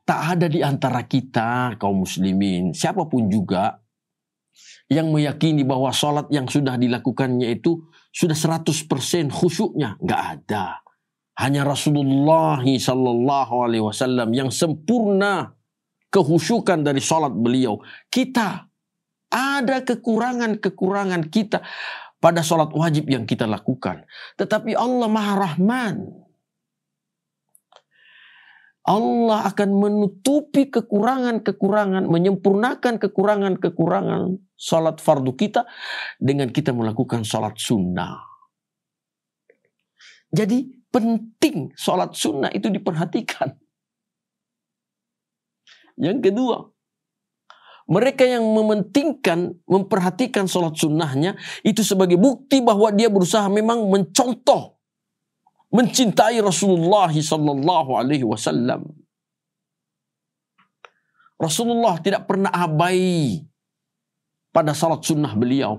Tak ada di antara kita kaum muslimin, siapapun juga, yang meyakini bahwa salat yang sudah dilakukannya itu sudah 100% khusyuknya. Nggak ada. Hanya Rasulullah SAW yang sempurna kehusyukan dari salat beliau. Kita ada kekurangan-kekurangan kita pada salat wajib yang kita lakukan. Tetapi Allah Maha Rahman. Allah akan menutupi kekurangan-kekurangan, menyempurnakan kekurangan-kekurangan salat fardu kita dengan kita melakukan salat sunnah. Jadi penting salat sunnah itu diperhatikan. Yang kedua, mereka yang mementingkan, memperhatikan salat sunnahnya itu sebagai bukti bahwa dia berusaha memang mencontoh, mencintai Rasulullah sallallahu alaihi wasallam. Rasulullah tidak pernah abai pada salat sunnah beliau.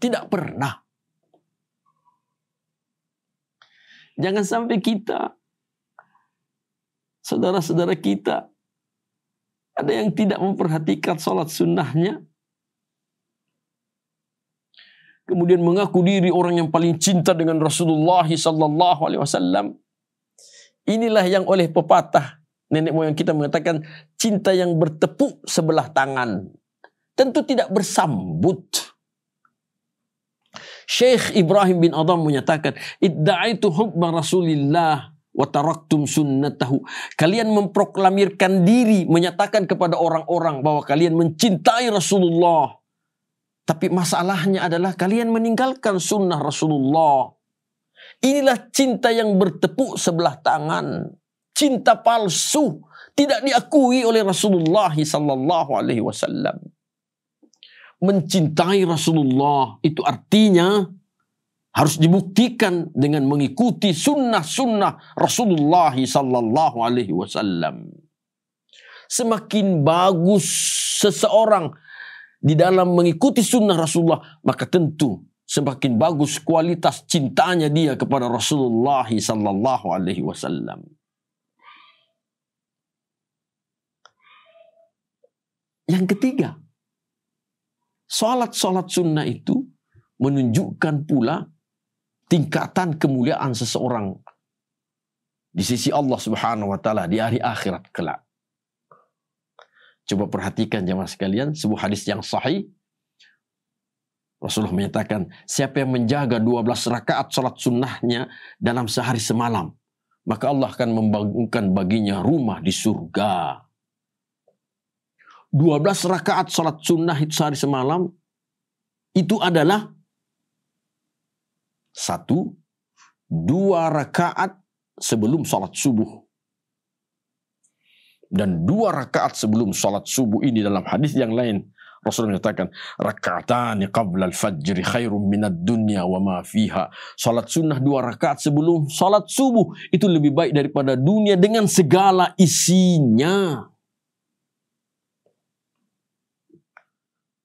Tidak pernah. Jangan sampai kita, saudara-saudara kita, ada yang tidak memperhatikan salat sunnahnya, kemudian mengaku diri orang yang paling cinta dengan Rasulullah sallallahu alaihi wasallam. Inilah yang oleh pepatah nenek moyang kita mengatakan cinta yang bertepuk sebelah tangan. Tentu tidak bersambut. Syekh Ibrahim bin Adham menyatakan, idda'aitu hubba Rasulillah wa taraktum sunnatahu. Kalian memproklamirkan diri, menyatakan kepada orang-orang bahwa kalian mencintai Rasulullah. Tapi masalahnya adalah kalian meninggalkan sunnah Rasulullah. Inilah cinta yang bertepuk sebelah tangan. Cinta palsu. Tidak diakui oleh Rasulullah sallallahu alaihi wasallam. Mencintai Rasulullah itu artinya harus dibuktikan dengan mengikuti sunnah-sunnah Rasulullah sallallahu alaihi wasallam. Semakin bagus seseorang di dalam mengikuti sunnah Rasulullah, maka tentu semakin bagus kualitas cintanya dia kepada Rasulullah sallallahu alaihi wasallam. Yang ketiga, salat-salat sunnah itu menunjukkan pula tingkatan kemuliaan seseorang di sisi Allah Subhanahu wa taala di hari akhirat kelak. Coba perhatikan jemaah sekalian, sebuah hadis yang sahih. Rasulullah menyatakan, siapa yang menjaga 12 rakaat salat sunnahnya dalam sehari semalam, maka Allah akan membangunkan baginya rumah di surga. 12 rakaat salat sunnah itu sehari semalam, itu adalah 1, 2 rakaat sebelum salat subuh. Dan 2 rakaat sebelum salat subuh ini dalam hadis yang lain Rasulullah menyatakan raka'atani qabla al-fajr khairum minad dunya wa ma fiha. Salat sunnah 2 rakaat sebelum salat subuh itu lebih baik daripada dunia dengan segala isinya.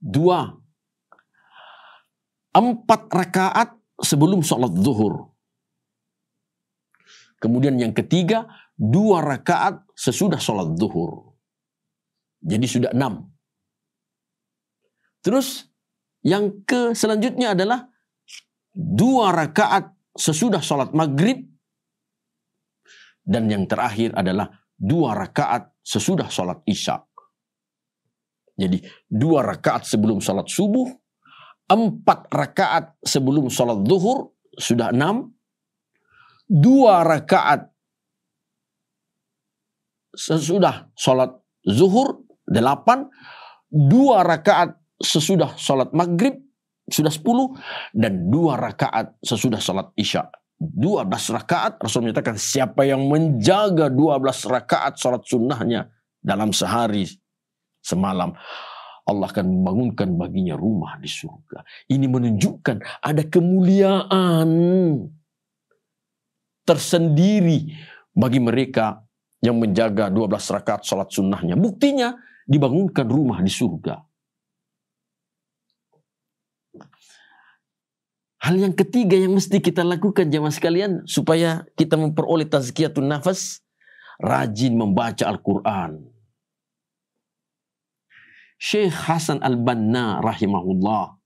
2, 4 rakaat sebelum salat zuhur. Kemudian yang ketiga 2 rakaat sesudah salat zuhur. Jadi sudah 6. Terus yang selanjutnya adalah 2 rakaat sesudah salat maghrib. Dan yang terakhir adalah 2 rakaat sesudah salat isya. Jadi 2 rakaat sebelum salat subuh, 4 rakaat sebelum salat zuhur, sudah 6. 2 rakaat sesudah salat zuhur, 8. 2 rakaat sesudah salat maghrib, sudah 10. Dan 2 rakaat sesudah salat isya, 12 rakaat. Rasul menyatakan siapa yang menjaga 12 rakaat salat sunnahnya dalam sehari semalam, Allah akan membangunkan baginya rumah di surga. Ini menunjukkan ada kemuliaan tersendiri bagi mereka yang menjaga 12 rakaat salat sunnahnya. Buktinya dibangunkan rumah di surga. Hal yang ketiga yang mesti kita lakukan jemaah sekalian supaya kita memperoleh tazkiyatun nafas, rajin membaca Al-Quran. Syekh Hasan Al-Banna rahimahullah,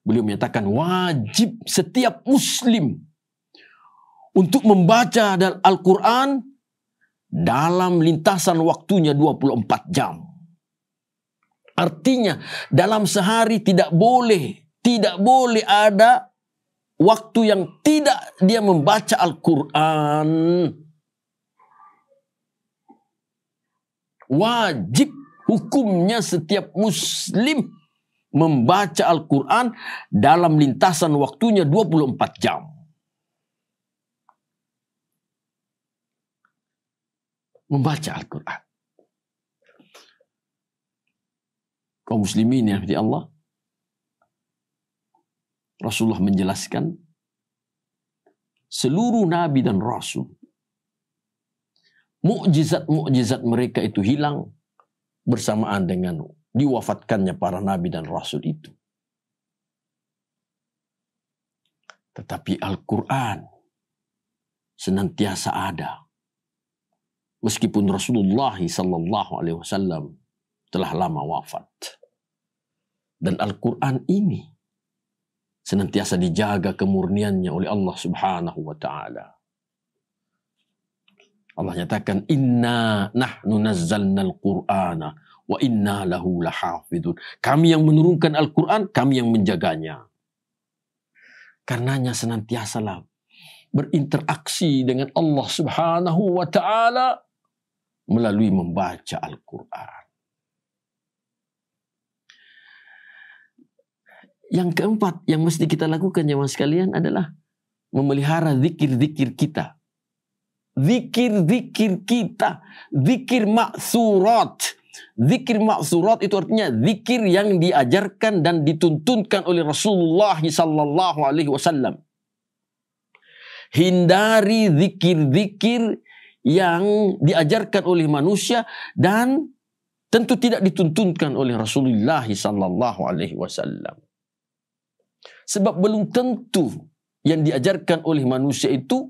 beliau menyatakan wajib setiap muslim untuk membaca Al-Quran dalam lintasan waktunya 24 jam. Artinya dalam sehari tidak boleh ada waktu yang tidak dia membaca Al-Quran. Wajib hukumnya setiap muslim membaca Al-Quran dalam lintasan waktunya 24 jam. Membaca Al-Quran. Kaum muslimin yang dirahmati Allah, Rasulullah menjelaskan seluruh nabi dan rasul, mukjizat mereka itu hilang bersamaan dengan diwafatkannya para nabi dan rasul itu. Tetapi Al-Quran senantiasa ada. Meskipun Rasulullah SAW telah lama wafat. Dan Al-Quran ini senantiasa dijaga kemurniannya oleh Allah Subhanahu wa Ta'ala. Allah nyatakan, inna nahnu nazzalna al-Qur'ana wa inna lahu lahafidun. Kami yang menurunkan Al-Quran, kami yang menjaganya. Karenanya senantiasalah berinteraksi dengan Allah Subhanahu wa Ta'ala melalui membaca Al-Quran. Yang keempat yang mesti kita lakukan jemaah sekalian adalah memelihara zikir-zikir kita. Zikir-zikir kita, zikir ma'thurat. Zikir ma'thurat itu artinya zikir yang diajarkan dan dituntunkan oleh Rasulullah sallallahu alaihi wasallam. Hindari zikir-zikir yang diajarkan oleh manusia dan tentu tidak dituntunkan oleh Rasulullah sallallahu alaihi wasallam. Sebab belum tentu yang diajarkan oleh manusia itu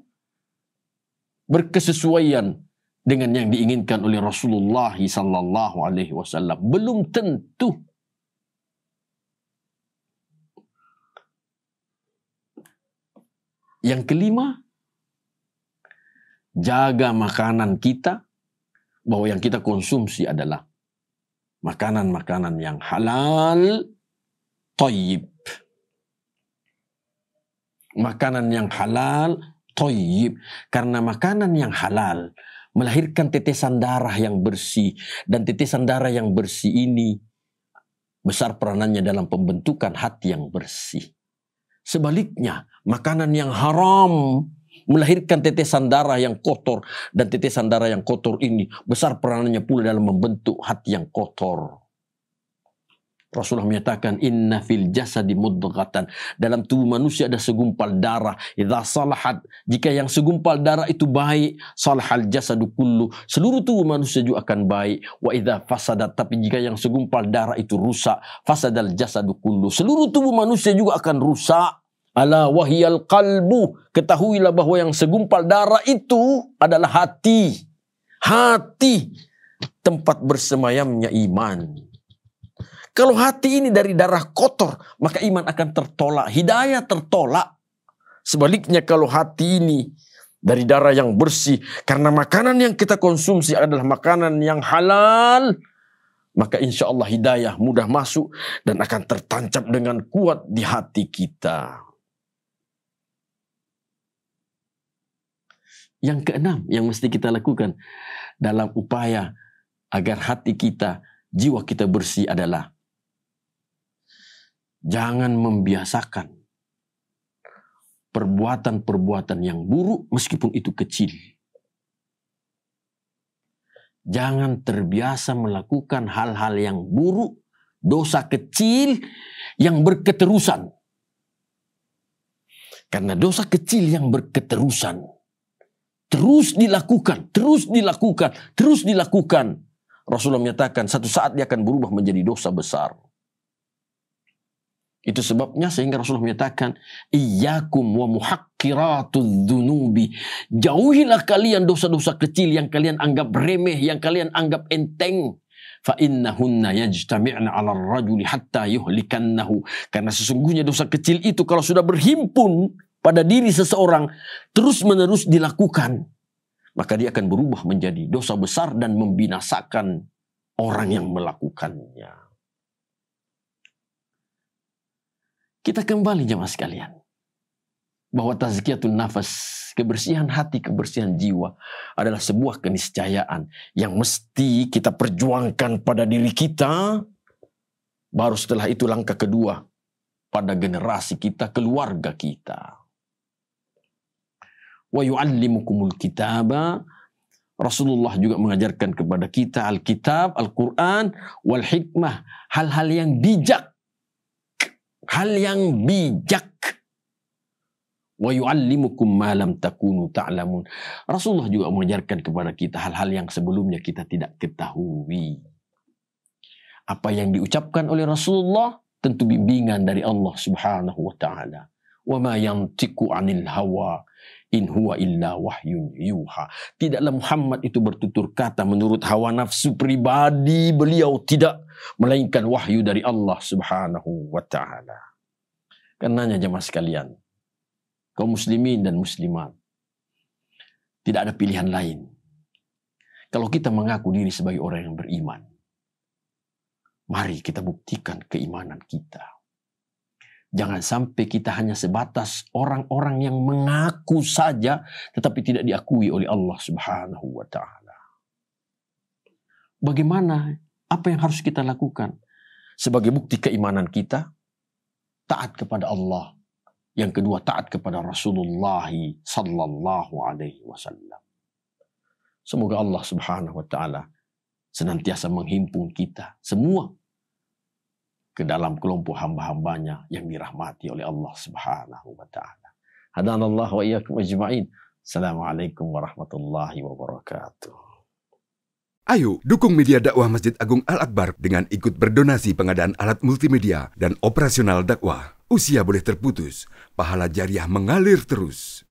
berkesesuaian dengan yang diinginkan oleh Rasulullah sallallahu alaihi wasallam. Belum tentu. Yang kelima, jaga makanan kita, bahwa yang kita konsumsi adalah makanan-makanan yang halal, thayyib. Makanan yang halal, thayyib. Karena makanan yang halal melahirkan tetesan darah yang bersih. Dan tetesan darah yang bersih ini besar peranannya dalam pembentukan hati yang bersih. Sebaliknya, makanan yang haram melahirkan tetesan darah yang kotor. Dan tetesan darah yang kotor ini besar peranannya pula dalam membentuk hati yang kotor. Rasulullah menyatakan, inna fil jasadi mudghatan. Dalam tubuh manusia ada segumpal darah. Idza salahat, jika yang segumpal darah itu baik, salahal jasadu kullu. Seluruh tubuh manusia juga akan baik. Wa idza fasadat, tapi jika yang segumpal darah itu rusak, fasadal jasadu kullu. Seluruh tubuh manusia juga akan rusak. Ala wahiyal qalbu. Ketahuilah bahwa yang segumpal darah itu adalah hati. Hati, tempat bersemayamnya iman. Kalau hati ini dari darah kotor, maka iman akan tertolak, hidayah tertolak. Sebaliknya kalau hati ini dari darah yang bersih, karena makanan yang kita konsumsi adalah makanan yang halal, maka insya Allah hidayah mudah masuk dan akan tertancap dengan kuat di hati kita. Yang keenam yang mesti kita lakukan dalam upaya agar hati kita, jiwa kita bersih adalah jangan membiasakan perbuatan-perbuatan yang buruk meskipun itu kecil. Jangan terbiasa melakukan hal-hal yang buruk, dosa kecil yang berketerusan. Karena dosa kecil yang berketerusan terus dilakukan, terus dilakukan, terus dilakukan. Rasulullah menyatakan satu saat dia akan berubah menjadi dosa besar. Itu sebabnya sehingga Rasulullah menyatakan, iyyakum wa muhaqqiratudz dzunubi. Jauhilah kalian dosa-dosa kecil yang kalian anggap remeh, yang kalian anggap enteng. Fa innahunna yajtami'na 'alal rajuli hatta yuhlikannahu. Karena sesungguhnya dosa kecil itu kalau sudah berhimpun pada diri seseorang terus-menerus dilakukan, maka dia akan berubah menjadi dosa besar dan membinasakan orang yang melakukannya. Kita kembali jemaah sekalian, bahwa tazkiyatun nafas, kebersihan hati, kebersihan jiwa adalah sebuah keniscayaan yang mesti kita perjuangkan pada diri kita. Baru setelah itu langkah kedua pada generasi kita, keluarga kita. Wa yu'allimukumul kitaba. Rasulullah juga mengajarkan kepada kita Alkitab, Al-Quran, wal hikmah, hal-hal yang bijak. Hal yang bijak. Wa yu'allimukum ma lam takunu ta'lamun. Rasulullah juga mengajarkan kepada kita hal-hal yang sebelumnya kita tidak ketahui. Apa yang diucapkan oleh Rasulullah tentu bimbingan dari Allah Subhanahu wa taala. Wa ma yantiqu 'anil hawa in huwa illa wahyun yuha. Tidaklah Muhammad itu bertutur kata menurut hawa nafsu pribadi beliau, tidak, melainkan wahyu dari Allah Subhanahu wa taala. Karenanya jemaah sekalian, kaum muslimin dan muslimat, tidak ada pilihan lain. Kalau kita mengaku diri sebagai orang yang beriman, mari kita buktikan keimanan kita. Jangan sampai kita hanya sebatas orang-orang yang mengaku saja tetapi tidak diakui oleh Allah Subhanahu wa taala. Bagaimana? Apa yang harus kita lakukan? Sebagai bukti keimanan kita, taat kepada Allah. Yang kedua, taat kepada Rasulullah sallallahu alaihi wasallam. Semoga Allah Subhanahu wa taala senantiasa menghimpun kita semua ke dalam kelompok hamba-hambanya yang dirahmati oleh Allah Subhanahu wa taala. Hadanallahu wa iyyakum ajma'in. Assalamualaikum warahmatullahi wabarakatuh. Ayo dukung media dakwah Masjid Agung Al-Akbar dengan ikut berdonasi pengadaan alat multimedia dan operasional dakwah. Usia boleh terputus, pahala jariah mengalir terus.